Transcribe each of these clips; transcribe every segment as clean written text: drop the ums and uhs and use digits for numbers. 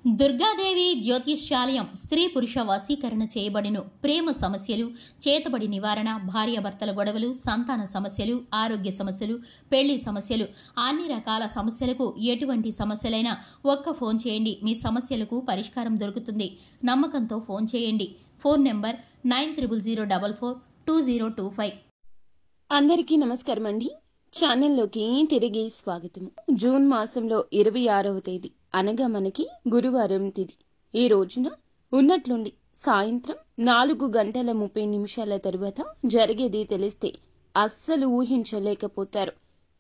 దుర్గాదేవి జ్యోతిష్యాలయం స్త్రీ పురుష వశీకరణ చేయబడిను. ప్రేమ సమస్యలు, చేతబడి నివారణ, భార్యాభర్తల గొడవలు, సంతాన సమస్యలు, ఆరోగ్య సమస్యలు, పెళ్లి సమస్యలు, అన్ని రకాల సమస్యలకు ఎటువంటి సమస్యలైనా ఒక్క ఫోన్ చేయండి, మీ సమస్యలకు పరిష్కారం దొరుకుతుంది. నమ్మకంతో ఫోన్ చేయండి. Phone number 9000442025. అందరికీ నమస్కారం అండి. ఛానల్లోకి తిరిగి స్వాగతం. జూన్ మాసంలో 26వ తేదీ అనగా మనకి గురువారం తిథి. ఈ రోజున ఉన్నట్లుండి సాయంత్రం 4:30 తరువాత జరిగేది తెలిస్తే అస్సలు ఊహించలేకపోతారు.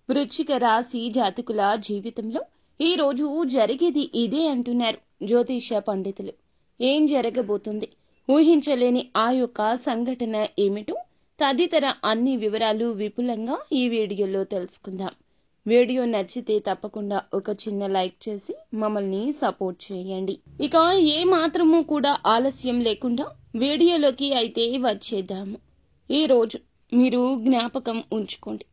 వృశ్చిక రాశి జాతకుల జీవితంలో ఈ రోజు జరిగేది ఇదే అంటున్నారు జ్యోతిష పండితులు. ఏం జరగబోతుంది, ఊహించలేని ఆ యొక్క సంఘటన ఏమిటో తదితర అన్ని వివరాలు విపులంగా ఈ వీడియోలో తెలుసుకుందాం. వీడియో నచ్చితే తప్పకుండా ఒక చిన్న లైక్ చేసి మమ్మల్ని సపోర్ట్ చేయండి. ఇక ఏ మాత్రము కూడా ఆలస్యం లేకుండా వీడియోలోకి అయితే వచ్చేద్దాము. ఈ రోజు మీరు జ్ఞాపకం ఉంచుకోండి,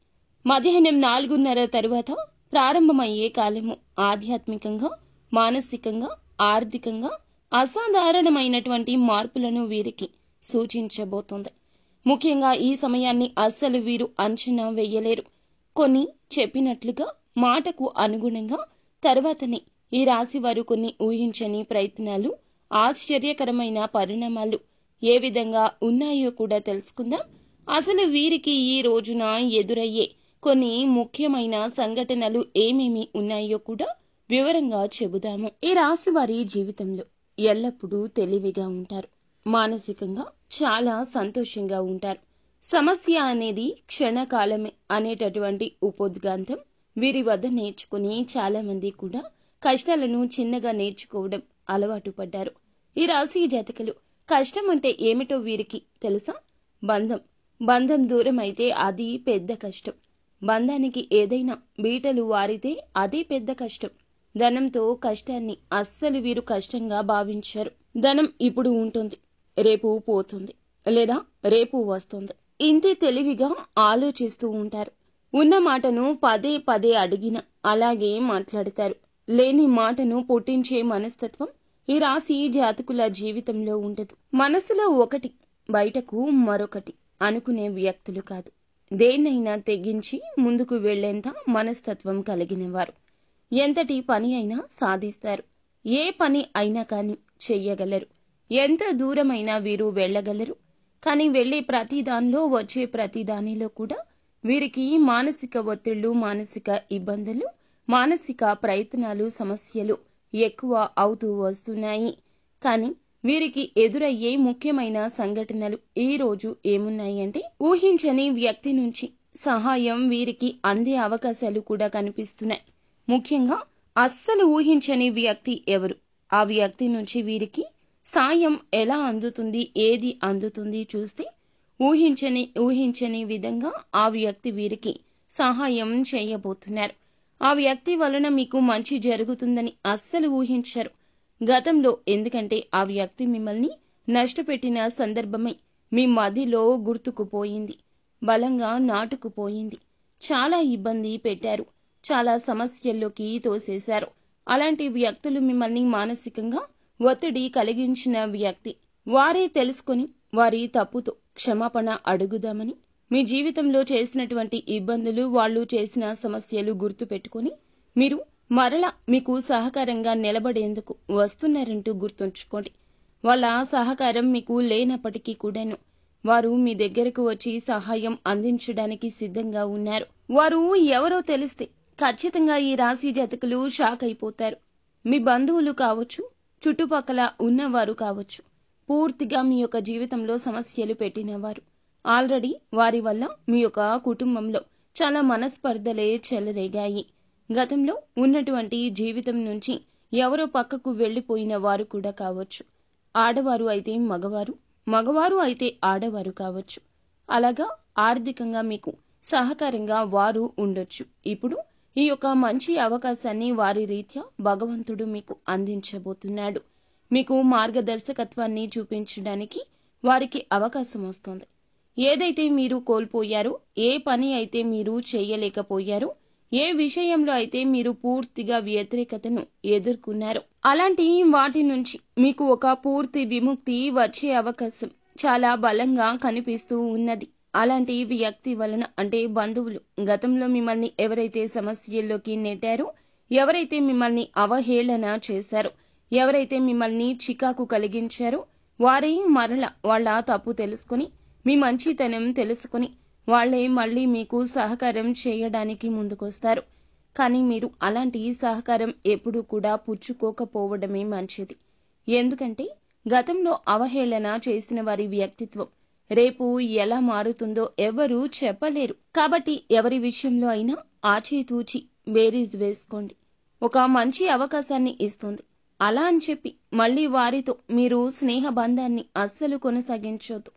మధ్యాహ్నం 4:30 తరువాత ప్రారంభమయ్యే కాలము ఆధ్యాత్మికంగా, మానసికంగా, ఆర్థికంగా అసాధారణమైనటువంటి మార్పులను వీరికి సూచించబోతోంది. ముఖ్యంగా ఈ సమయాన్ని అస్సలు వీరు అంచనా వేయలేరు. కొన్ని చెప్పినట్లుగా మాటకు అనుగుణంగా తర్వాతనే ఈ రాశి వారు కొన్ని ఊహించని ప్రయత్నాలు, ఆశ్చర్యకరమైన పరిణామాలు ఏ విధంగా ఉన్నాయో కూడా తెలుసుకుందాం. అసలు వీరికి ఈ రోజున ఎదురయ్యే కొన్ని ముఖ్యమైన సంఘటనలు ఏమేమి ఉన్నాయో కూడా వివరంగా చెబుదాము. ఈ రాశి వారి జీవితంలో ఎల్లప్పుడూ తెలివిగా ఉంటారు. మానసికంగా చాలా సంతోషంగా ఉంటారు. సమస్య అనేది క్షణకాలమే అనేటటువంటి ఉపోద్ఘాంతం వీరి వద్ద నేర్చుకుని చాలా మంది కూడా కష్టాలను చిన్నగా నేర్చుకోవడం అలవాటు పడ్డారు. ఈ రాశి జాతకులు కష్టం అంటే ఏమిటో వీరికి తెలుసా? బంధం దూరం అయితే అది పెద్ద కష్టం. బంధానికి ఏదైనా బీటలు వారితే అదే పెద్ద కష్టం. ధనంతో కష్టాన్ని అస్సలు వీరు కష్టంగా భావించారు. ధనం ఇప్పుడు ఉంటుంది, రేపు పోతుంది, లేదా రేపు వస్తుంది. ఇంతే తెలివిగా ఆలోచిస్తూ ఉంటారు. ఉన్న మాటను పదే పదే అడిగినా అలాగే మాట్లాడతారు. లేని మాటను పుట్టించే మనస్తత్వం ఈ రాశి జాతకుల జీవితంలో ఉండదు. మనసులో ఒకటి, బయటకు మరొకటి అనుకునే వ్యక్తులు కాదు. దేన్నైనా తెగించి ముందుకు వెళ్లేంత మనస్తత్వం కలిగిన వారు. ఎంతటి పని అయినా సాధిస్తారు. ఏ పని అయినా కానీ చెయ్యగలరు. ఎంత దూరమైనా వీరు వెళ్ళగలరు. కానీ వెళ్లే ప్రతి దానిలో, వచ్చే ప్రతి దానిలో కూడా వీరికి మానసిక ఒత్తిళ్లు, మానసిక ఇబ్బందులు, మానసిక ప్రయత్నాలు, సమస్యలు ఎక్కువ అవుతూ వస్తున్నాయి. కానీ వీరికి ఎదురయ్యే ముఖ్యమైన సంఘటనలు ఈ రోజు ఏమున్నాయి అంటే, ఊహించని వ్యక్తి నుంచి సహాయం వీరికి అందే అవకాశాలు కూడా కనిపిస్తున్నాయి. ముఖ్యంగా అస్సలు ఊహించని వ్యక్తి ఎవరు, ఆ వ్యక్తి నుంచి వీరికి సాయం ఎలా అందుతుంది, ఏది అందుతుంది చూస్తే ఊహించని విధంగా ఆ వ్యక్తి వీరికి సహాయం చేయబోతున్నారు. ఆ వ్యక్తి వలన మీకు మంచి జరుగుతుందని అస్సలు ఊహించరు గతంలో. ఎందుకంటే ఆ వ్యక్తి మిమ్మల్ని నష్టపెట్టిన సందర్భమై మీ మదిలో గుర్తుకుపోయింది, బలంగా నాటుకుపోయింది. చాలా ఇబ్బంది పెట్టారు, చాలా సమస్యల్లోకి తోసేశారు. అలాంటి వ్యక్తులు మిమ్మల్ని మానసికంగా ఒత్తిడి కలిగించిన వ్యక్తి. వారే తెలుసుకొని వారి తప్పుతో క్షమాపణ అడుగుదామని మీ జీవితంలో చేసినటువంటి ఇబ్బందులు, వాళ్ళు చేసిన సమస్యలు గుర్తు పెట్టుకుని మీరు మరలా మీకు సహకారంగా నిలబడేందుకు వస్తున్నారంటూ గుర్తుంచుకోండి. వాళ్ళ సహకారం మీకు లేనప్పటికీ కూడాను వారు మీ దగ్గరకు వచ్చి సహాయం అందించడానికి సిద్ధంగా ఉన్నారు. వారు ఎవరో తెలిస్తే ఖచ్చితంగా ఈ రాశి జాతకులు షాక్ అయిపోతారు. మీ బంధువులు కావచ్చు, చుట్టుపక్కల ఉన్నవారు కావచ్చు, పూర్తిగా మీ యొక్క జీవితంలో సమస్యలు పెట్టినవారు. ఆల్రెడీ వారి వల్ల మీ యొక్క కుటుంబంలో చాలా మనస్పర్ధలే చెలరేగాయి. గతంలో ఉన్నటువంటి జీవితం నుంచి ఎవరో పక్కకు వెళ్లిపోయిన వారు కూడా కావచ్చు. ఆడవారు అయితే మగవారు, మగవారు అయితే ఆడవారు కావచ్చు. అలాగా ఆర్థికంగా మీకు సహకారంగా వారు ఉండొచ్చు. ఇప్పుడు ఈ యొక్క మంచి అవకాశాన్ని వారి రీత్యా భగవంతుడు మీకు అందించబోతున్నాడు. మీకు మార్గదర్శకత్వాన్ని చూపించడానికి వారికి అవకాశం వస్తుంది. ఏదైతే మీరు కోల్పోయారో, ఏ పని అయితే మీరు చేయలేకపోయారో, ఏ విషయంలో అయితే మీరు పూర్తిగా వ్యతిరేకతను ఎదుర్కొన్నారో అలాంటి వాటి నుంచి మీకు ఒక పూర్తి విముక్తి వచ్చే అవకాశం చాలా బలంగా కనిపిస్తూ ఉన్నది. అలాంటి వ్యక్తి వలన అంటే బంధువులు గతంలో మిమ్మల్ని ఎవరైతే సమస్యల్లోకి నెట్టారో, ఎవరైతే మిమ్మల్ని అవహేళన చేశారో, ఎవరైతే మిమ్మల్ని చికాకు కలిగించారో వారే మరల వాళ్ళ తప్పు తెలుసుకుని, మీ మంచితనం తెలుసుకుని వాళ్లే మళ్ళీ మీకు సహకారం చేయడానికి ముందుకొస్తారు. కానీ మీరు అలాంటి సహకారం ఎప్పుడూ కూడా పుచ్చుకోకపోవడమే మంచిది. ఎందుకంటే గతంలో అవహేళన చేసిన వారి వ్యక్తిత్వం రేపు ఎలా మారుతుందో ఎవ్వరూ చెప్పలేరు. కాబట్టి ఎవరి విషయంలో అయినా ఆచితూచి బేరీజ్ వేసుకోండి. ఒక మంచి అవకాశాన్ని ఇస్తుంది అలా అని చెప్పి మళ్ళీ వారితో మీరు స్నేహ బంధాన్ని అస్సలు కొనసాగించొద్దు.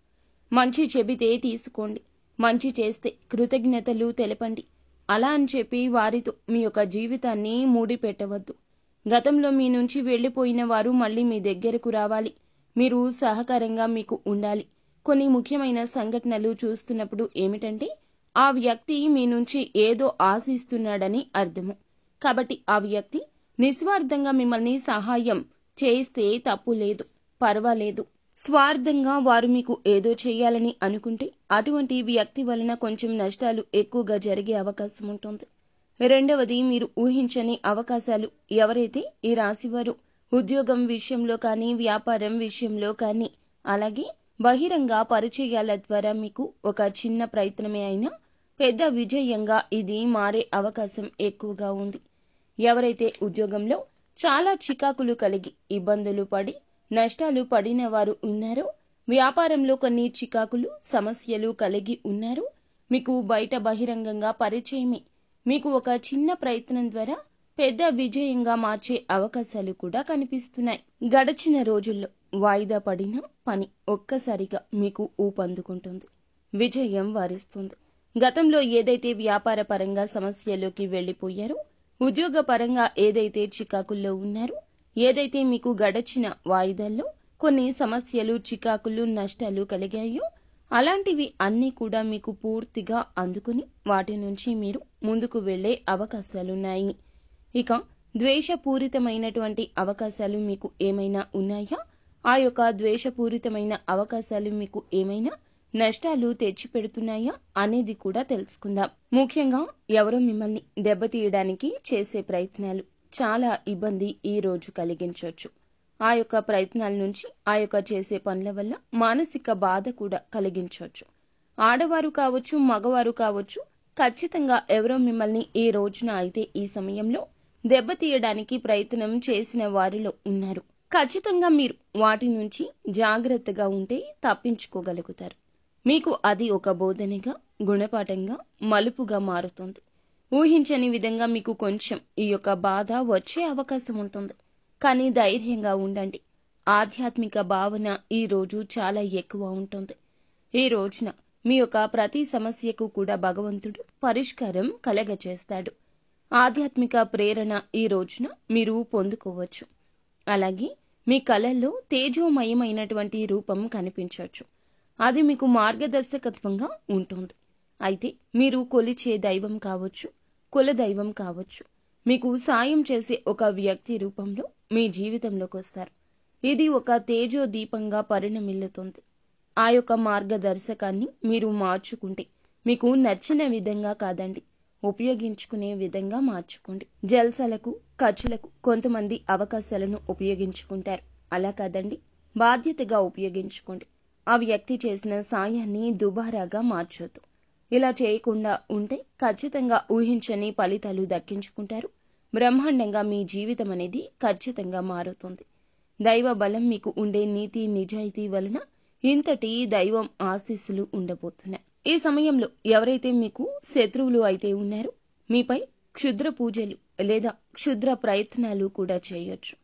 మంచి చెబితే తీసుకోండి, మంచి చేస్తే కృతజ్ఞతలు తెలపండి. అలా అని చెప్పి వారితో మీ యొక్క జీవితాన్ని ముడిపెట్టవద్దు. గతంలో మీ నుంచి వెళ్లిపోయిన వారు మళ్ళీ మీ దగ్గరకు రావాలి. మీరు సహకారంగా మీకు ఉండాలి. కొన్ని ముఖ్యమైన సంఘటనలు చూస్తున్నప్పుడు ఏమిటంటే ఆ వ్యక్తి మీ నుంచి ఏదో ఆశిస్తున్నాడని అర్థము. కాబట్టి ఆ వ్యక్తి నిస్వార్థంగా మిమ్మల్ని సహాయం చేస్తే తప్పు లేదు, పర్వాలేదు. స్వార్థంగా వారు మీకు ఏదో చేయాలని అనుకుంటే అటువంటి వ్యక్తి వలన కొంచెం నష్టాలు ఎక్కువగా జరిగే అవకాశం ఉంటుంది. రెండవది, మీరు ఊహించని అవకాశాలు ఎవరైతే ఈ రాశివారు ఉద్యోగం విషయంలో కానీ, వ్యాపారం విషయంలో కానీ, అలాగే బహిరంగ పరిచయాల ద్వారా మీకు ఒక చిన్న ప్రయత్నమే అయినా పెద్ద విజయంగా ఇది మారే అవకాశం ఎక్కువగా ఉంది. ఎవరైతే ఉద్యోగంలో చాలా చికాకులు కలిగి ఇబ్బందులు పడి నష్టాలు పడిన వారు ఉన్నారో, వ్యాపారంలో కొన్ని చికాకులు సమస్యలు కలిగి ఉన్నారో, మీకు బయట బహిరంగంగా పరిచయమే మీకు ఒక చిన్న ప్రయత్నం ద్వారా పెద్ద విజయంగా మార్చే అవకాశాలు కూడా కనిపిస్తున్నాయి. గడిచిన రోజుల్లో వాయిదా పడిన పని ఒక్కసారిగా మీకు ఊపందుకుంటుంది, విజయం వరిస్తుంది. గతంలో ఏదైతే వ్యాపార పరంగా సమస్యలోకి వెళ్లిపోయారో, ఉద్యోగ పరంగా ఏదైతే చికాకుల్లో ఉన్నారో, ఏదైతే మీకు గడచిన వాయిదాల్లో కొన్ని సమస్యలు, చికాకులు, నష్టాలు కలిగాయో అలాంటివి అన్నీ కూడా మీకు పూర్తిగా అందుకుని వాటి నుంచి మీరు ముందుకు వెళ్లే అవకాశాలున్నాయి. ఇక ద్వేషపూరితమైనటువంటి అవకాశాలు మీకు ఏమైనా ఉన్నాయా? ఆ యొక్క ద్వేషపూరితమైన అవకాశాలు మీకు ఏమైనా నష్టాలు తెచ్చిపెడుతున్నాయా అనేది కూడా తెలుసుకుందాం. ముఖ్యంగా ఎవరో మిమ్మల్ని దెబ్బతీయడానికి చేసే ప్రయత్నాలు చాలా ఇబ్బంది ఈ రోజు కలిగించవచ్చు. ఆ యొక్క ప్రయత్నాల నుంచి, ఆ యొక్క చేసే పనుల వల్ల మానసిక బాధ కూడా కలిగించవచ్చు. ఆడవారు కావచ్చు, మగవారు కావచ్చు, ఖచ్చితంగా ఎవరో మిమ్మల్ని ఈ రోజున అయితే ఈ సమయంలో దెబ్బతీయడానికి ప్రయత్నం చేసిన వారిలో ఉన్నారు. ఖచ్చితంగా మీరు వాటి నుంచి జాగ్రత్తగా ఉంటే తప్పించుకోగలుగుతారు. మీకు అది ఒక బోధనగా, గుణపాఠంగా, మలుపుగా మారుతుంది. ఊహించని విధంగా మీకు కొంచెం ఈ యొక్క బాధ వచ్చే అవకాశం ఉంటుంది. కానీ ధైర్యంగా ఉండండి. ఆధ్యాత్మిక భావన ఈ రోజు చాలా ఎక్కువ ఉంటుంది. ఈ రోజున మీ యొక్క ప్రతి సమస్యకు కూడా భగవంతుడు పరిష్కారం కలగచేస్తాడు. ఆధ్యాత్మిక ప్రేరణ ఈ రోజున మీరు పొందుకోవచ్చు. అలాగే మీ కళల్లో తేజోమయమైనటువంటి రూపం కనిపించవచ్చు. అది మీకు మార్గదర్శకత్వంగా ఉంటుంది. అయితే మీరు కొలిచే దైవం కావచ్చు, కులదైవం కావచ్చు, మీకు సాయం చేసే ఒక వ్యక్తి రూపంలో మీ జీవితంలోకి వస్తారు. ఇది ఒక తేజో దీపంగా పరిణమిల్లుతుంది. ఆ యొక్క మార్గదర్శకాన్ని మీరు మార్చుకుంటే మీకు నచ్చిన విధంగా కాదండి, ఉపయోగించుకునే విధంగా మార్చుకోండి. జల్సాలకు, ఖర్చులకు కొంతమంది అవకాశాలను ఉపయోగించుకుంటారు. అలా కాదండి, బాధ్యతగా ఉపయోగించుకోండి. ఆ వ్యక్తి చేసిన సాయాన్ని దుబారాగా మార్చొద్దు. ఇలా చేయకుండా ఉంటే ఖచ్చితంగా ఊహించని ఫలితాలు దక్కించుకుంటారు. బ్రహ్మాండంగా మీ జీవితం అనేది ఖచ్చితంగా మారుతుంది. దైవ బలం మీకు ఉండే నీతి నిజాయితీ వలన ఇంతటి దైవం ఆశీస్సులు ఉండబోతున్నాయి. ఈ సమయంలో ఎవరైతే మీకు శత్రువులు అయితే ఉన్నారో మీపై క్షుద్ర పూజలు లేదా క్షుద్ర ప్రయత్నాలు కూడా చేయొచ్చు.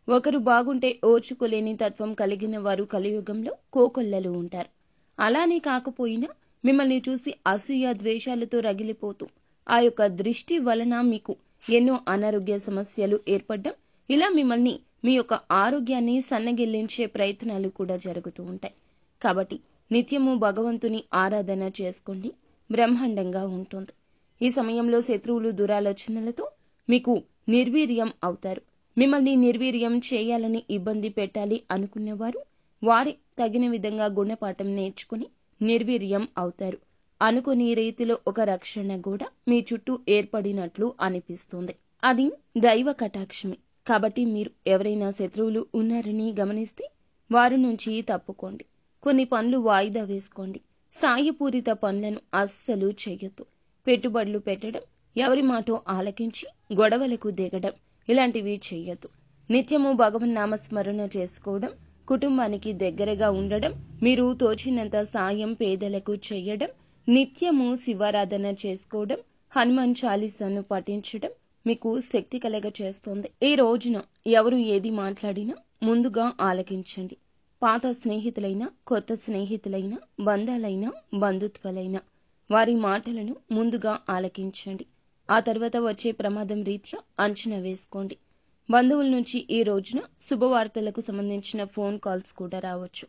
ఒకరు బాగుంటే ఓర్చుకోలేని తత్వం కలిగిన వారు కలియుగంలో కోకొల్లలు ఉంటారు. అలానే కాకపోయినా మిమ్మల్ని చూసి అసూయ ద్వేషాలతో రగిలిపోతూ ఆ యొక్క దృష్టి వలన మీకు ఎన్నో అనారోగ్య సమస్యలు ఏర్పడడం, ఇలా మిమ్మల్ని మీ యొక్క ఆరోగ్యాన్ని సన్నగిల్లించే ప్రయత్నాలు కూడా జరుగుతూ ఉంటాయి. కాబట్టి నిత్యము భగవంతుని ఆరాధన చేసుకోండి, బ్రహ్మాండంగా ఉంటుంది. ఈ సమయంలో శత్రువులు దురాలోచనలతో మీకు నిర్వీర్యం అవుతారు. మిమ్మల్ని నిర్వీర్యం చేయాలని ఇబ్బంది పెట్టాలి అనుకునేవారు వారి తగిన విధంగా గుణపాఠం నేర్చుకుని నిర్వీర్యం అవుతారు. అనుకుని రీతిలో ఒక రక్షణ కూడా మీ చుట్టూ ఏర్పడినట్లు అనిపిస్తుంది. అది దైవ కటాక్షమే. కాబట్టి మీరు ఎవరైనా శత్రువులు ఉన్నారని గమనిస్తే వారి నుంచి తప్పుకోండి. కొన్ని పనులు వాయిదా వేసుకోండి. సాయపూరిత పనులను అస్సలు చెయ్యొద్దు. పెట్టుబడులు పెట్టడం, ఎవరి మాటో ఆలకించి గొడవలకు దిగడం ఇలాంటివి చెయ్యొద్దు. నిత్యము భగవన్నామస్మరణ చేసుకోవడం, కుటుంబానికి దగ్గరగా ఉండడం, మీరు తోచినంత సాయం పేదలకు చెయ్యడం, నిత్యము శివారాధన చేసుకోవడం, హనుమాన్ చాలీసాను పఠించడం మీకు శక్తి కలగ చేస్తుంది. ఈ రోజున ఎవరు ఏది మాట్లాడినా ముందుగా ఆలకించండి. పాత స్నేహితులైనా, కొత్త స్నేహితులైనా, బంధాలైనా, బంధుత్వాలైనా వారి మాటలను ముందుగా ఆలకించండి. ఆ తర్వాత వచ్చే ప్రమాదం రీత్యా అంచనా వేసుకోండి. బంధువుల నుంచి ఈ రోజున శుభవార్తలకు సంబంధించిన ఫోన్ కాల్స్ కూడా రావచ్చు.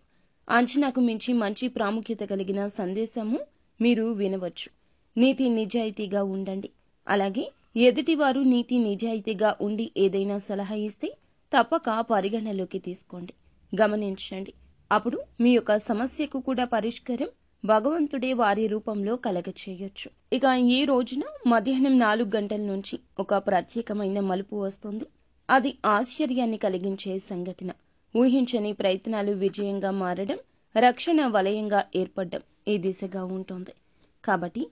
అంచనాకు మించి మంచి ప్రాముఖ్యత కలిగిన సందేశము మీరు వినవచ్చు. నీతి నిజాయితీగా ఉండండి. అలాగే ఎదుటివారు నీతి నిజాయితీగా ఉండి ఏదైనా సలహా ఇస్తే తప్పక పరిగణలోకి తీసుకోండి, గమనించండి. అప్పుడు మీ యొక్క సమస్యకు కూడా పరిష్కారం భగవంతుడే వారి రూపంలో కలగచేయొచ్చు. ఇక ఈ రోజున మధ్యాహ్నం 4 గంటల నుంచి ఒక ప్రత్యేకమైన మలుపు వస్తుంది. అది ఆశ్చర్యాన్ని కలిగించే సంఘటన. ఊహించని ప్రయత్నాలు విజయంగా మారడం, రక్షణ వలయంగా ఏర్పడడం ఈ దిశగా ఉంటుంది. కాబట్టి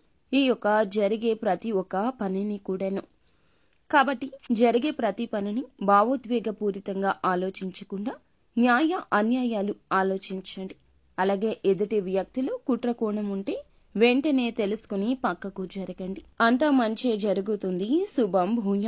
జరిగే ప్రతి పనిని భావోద్వేగపూరితంగా ఆలోచించకుండా న్యాయ అన్యాయాలు ఆలోచించండి. అలాగే ఎదుటి వ్యక్తిలో కుట్ర కోణం ఉంటే వెంటనే తెలుసుకుని పక్కకు జరగండి. అంతా మంచే జరుగుతుంది. శుభం భూయా.